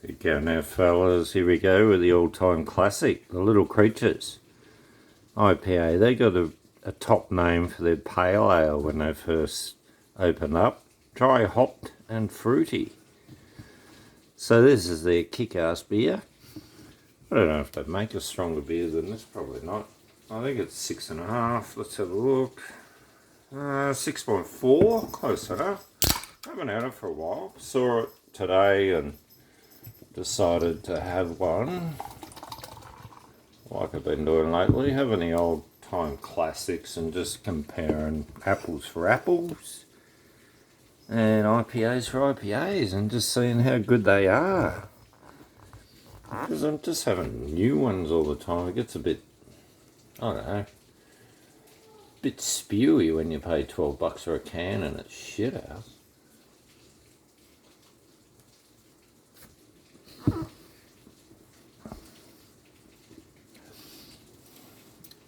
There you go now, fellas. Here we go with the all-time classic, the Little Creatures IPA. They got a top name for their pale ale when they first opened up. Dry hopped and fruity. So this is their kick-ass beer. I don't know if they make a stronger beer than this, probably not. I think it's 6.5. Let's have a look. 6.4, close enough. Haven't had it for a while. Saw it today and decided to have one, like I've been doing lately, having the old time classics and just comparing apples for apples and IPAs for IPAs and just seeing how good they are. Because I'm just having new ones all the time. It gets a bit, I don't know, a bit spewy when you pay $12 for a can and it's shit out.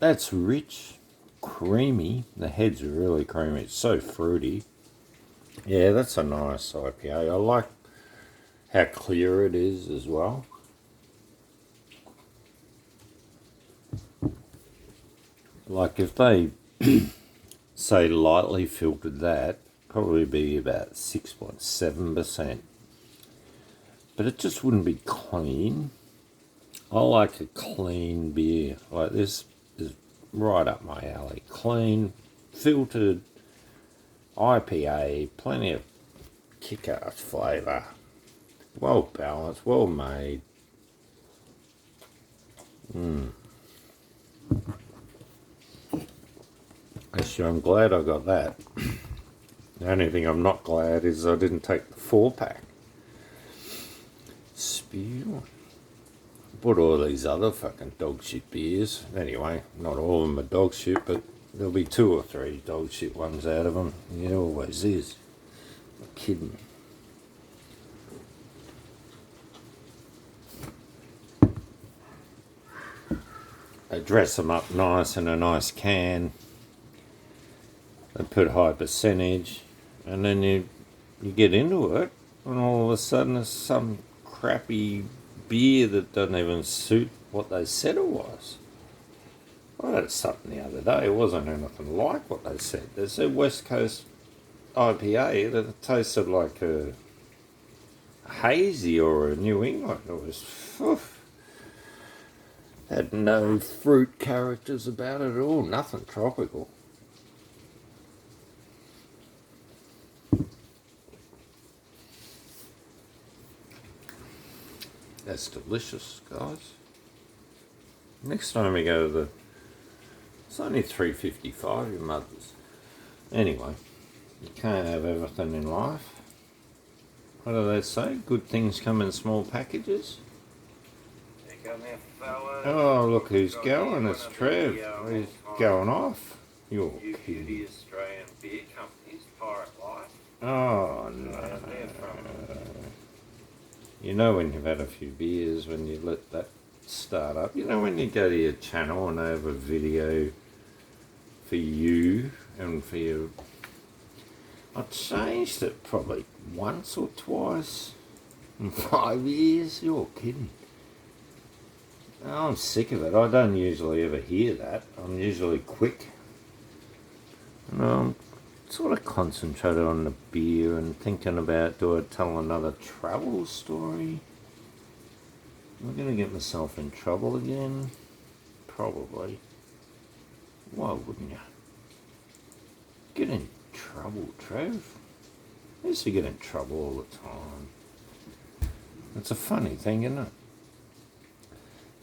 That's rich, creamy. The heads are really creamy. It's so fruity. Yeah, that's a nice IPA. I like how clear it is as well. Like if they say lightly filtered that, probably be about 6.7%. But it just wouldn't be clean. I like a clean beer. Like this is right up my alley. Clean, filtered IPA, plenty of kick-ass flavour. Well balanced, well made. Actually, I'm glad I got that. The only thing I'm not glad is I didn't take the 4-pack. Spew. Bought all these other fucking dog shit beers. Anyway, not all of them are dog shit, but there'll be 2 or 3 dog shit ones out of them. There always is. I'm kidding. They dress them up nice in a nice can. They put high percentage, and then you get into it, and all of a sudden it's some crappy beer that doesn't even suit what they said it was. I had something the other day, it wasn't anything like what they said. They said West Coast IPA that it tasted like a hazy or a New England. It was, had no fruit characters about it at all, nothing tropical. That's delicious, guys. Next time we go to the... It's only $3.55, your mother's. Anyway, you can't have everything in life. What do they say? Good things come in small packages. Oh, look who's going. It's Trev. He's going off. You're kidding. The Australian beer companies, Pirate Life. Oh, no. You know when you've had a few beers, when you let that start up. You know when you go to your channel and they have a video for you and for your... I changed it probably once or twice in 5 years. You're kidding. I'm sick of it. I don't usually ever hear that. I'm usually quick. And sort of concentrated on the beer and thinking about, do I tell another travel story? Am I going to get myself in trouble again? Probably. Why wouldn't you? Get in trouble, Trev. I used to get in trouble all the time. It's a funny thing, isn't it?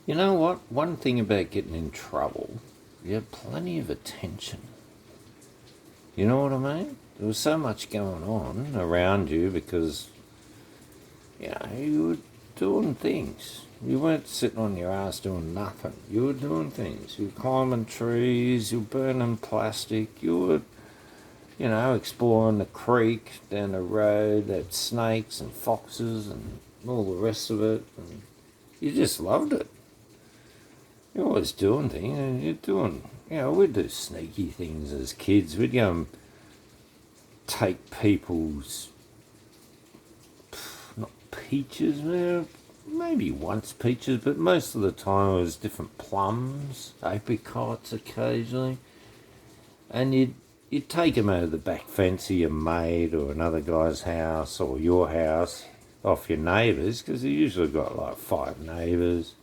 You know what? One thing about getting in trouble, you have plenty of attention. You know what I mean? There was so much going on around you because, you know, you were doing things. You weren't sitting on your ass doing nothing. You were doing things. You were climbing trees, you were burning plastic, you were, you know, exploring the creek down the road, that snakes and foxes and all the rest of it. And you just loved it. You're always doing things, and you're doing, you know, we'd do sneaky things as kids. We'd go and take people's, not peaches, maybe once peaches, but most of the time it was different plums, apricots occasionally. And you'd take them out of the back fence of your mate or another guy's house or your house off your neighbours, because you usually got like 5 neighbours,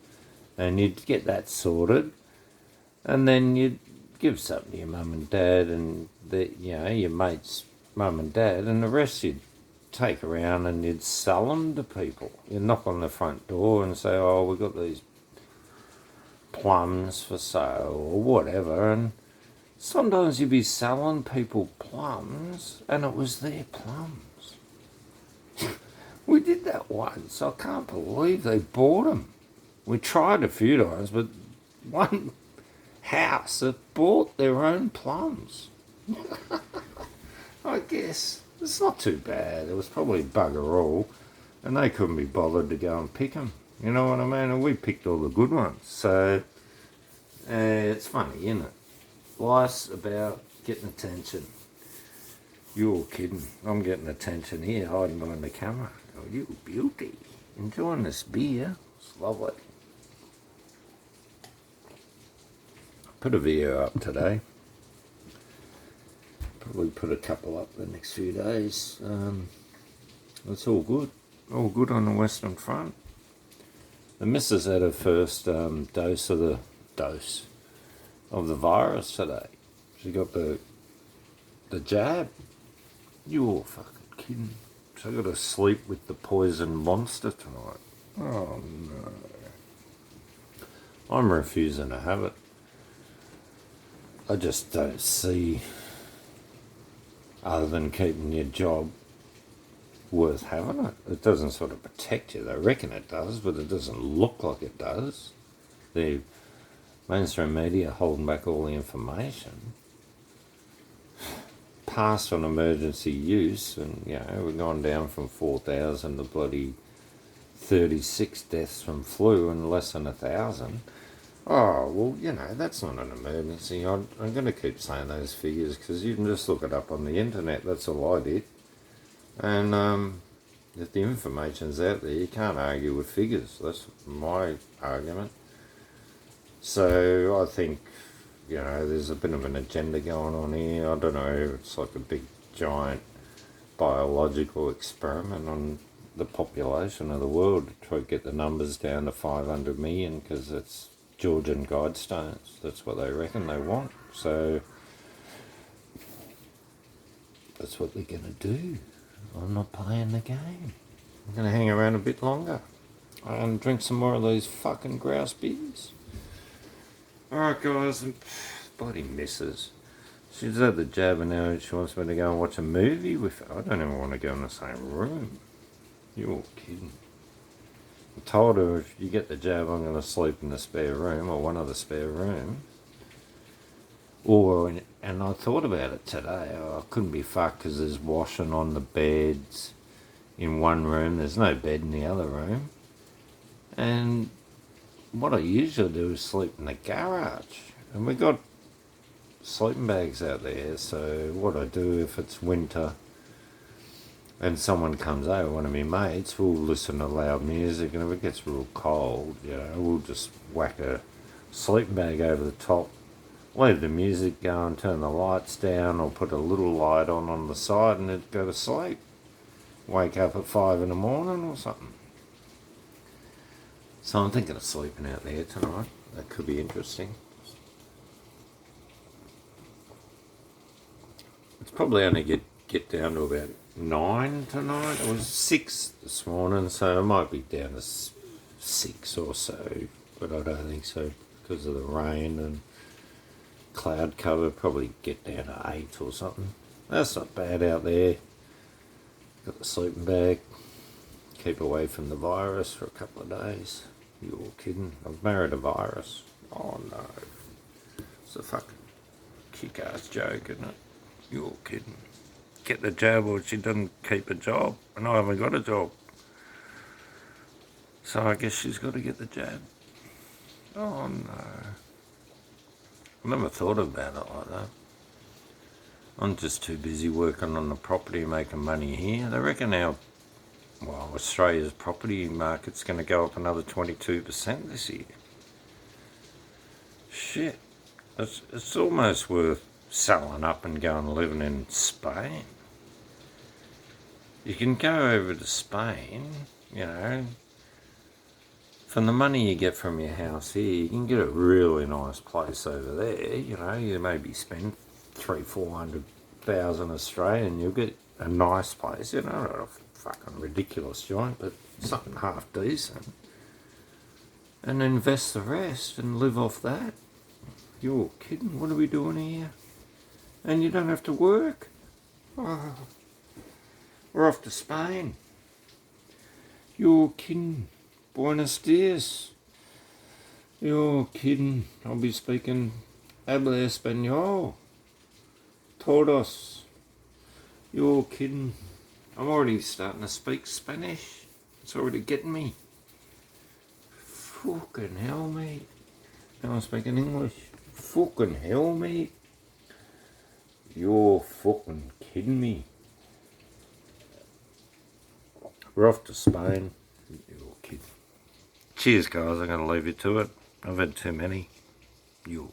and you'd get that sorted, and then you'd give something to your mum and dad and your mate's mum and dad, and the rest you'd take around and you'd sell them to people. You'd knock on the front door and say, "Oh, we've got these plums for sale," or whatever, and sometimes you'd be selling people plums and it was their plums. We did that once. I can't believe they bought them. We tried a few times, but one house that bought their own plums. I guess it's not too bad. It was probably bugger all, and they couldn't be bothered to go and pick them. You know what I mean? And we picked all the good ones. So it's funny, isn't it? Life's about getting attention. You're kidding. I'm getting attention here, hiding behind the camera. Oh, you beauty. Enjoying this beer. It's lovely. Put a video up today. Probably put a couple up the next few days. It's all good. All good on the Western Front. The missus had her first dose of the virus today. She got the jab. You're fucking kidding. So I got to sleep with the poison monster tonight. Oh no. I'm refusing to have it. I just don't see, other than keeping your job, worth having it. It doesn't sort of protect you. They reckon it does, but it doesn't look like it does. The mainstream media holding back all the information. Passed on emergency use, and we've gone down from 4,000 to bloody 36 deaths from flu in less than 1,000. Oh, well, that's not an emergency. I'm going to keep saying those figures because you can just look it up on the internet. That's all I did. And if the information's out there, you can't argue with figures. That's my argument. So I think, there's a bit of an agenda going on here. I don't know, it's like a big, giant biological experiment on the population of the world to try to get the numbers down to 500 million because it's Georgian guidestones. That's what they reckon they want. So that's what they're going to do. I'm not playing the game. I'm going to hang around a bit longer and drink some more of these fucking grouse beers. Alright guys, bloody missus. She's had the jab and now she wants me to go and watch a movie with her. I don't even want to go in the same room. You're kidding. I told her if you get the jab I'm going to sleep in the spare room or one of the spare rooms. And I thought about it today. I couldn't be fucked because there's washing on the beds in one room. There's no bed in the other room. And what I usually do is sleep in the garage. And we got sleeping bags out there. So what I do if it's winter and someone comes over, one of my mates, we'll listen to loud music. And if it gets real cold, we'll just whack a sleeping bag over the top. Leave the music going, turn the lights down, or put a little light on the side and it'd go to sleep. Wake up at 5 in the morning or something. So I'm thinking of sleeping out there tonight. That could be interesting. It's probably only get down to about 9 tonight. It was 6 this morning, so it might be down to 6 or so. But I don't think so because of the rain and cloud cover. Probably get down to 8 or something. That's not bad out there. Got the sleeping bag. Keep away from the virus for a couple of days. You're kidding. I've married a virus. Oh no. It's a fucking kick-ass joke, isn't it? You're kidding. Get the jab or she doesn't keep a job. And I haven't got a job. So I guess she's got to get the jab. Oh no. I never thought about it like that. I'm just too busy working on the property, making money here. They reckon our Well, Australia's property market's going to go up another 22% this year. Shit. It's almost worth selling up and going living in Spain. You can go over to Spain, you know, from the money you get from your house here, you can get a really nice place over there. You know, you maybe spend 300,000-400,000 Australian, you'll get a nice place. You know, not a fucking ridiculous joint, but something half decent. And invest the rest and live off that. You're kidding? What are we doing here? And you don't have to work. Oh, we're off to Spain. You're kidding. Buenos dias. You're kidding. I'll be speaking habla español. Todos. You're kidding. I'm already starting to speak Spanish. It's already getting me. Fucking hell, mate. Now I'm speaking English. Fucking hell, mate. You're fucking kidding me. We're off to Spain. You're kidding. Cheers, guys. I'm going to leave you to it. I've had too many. You're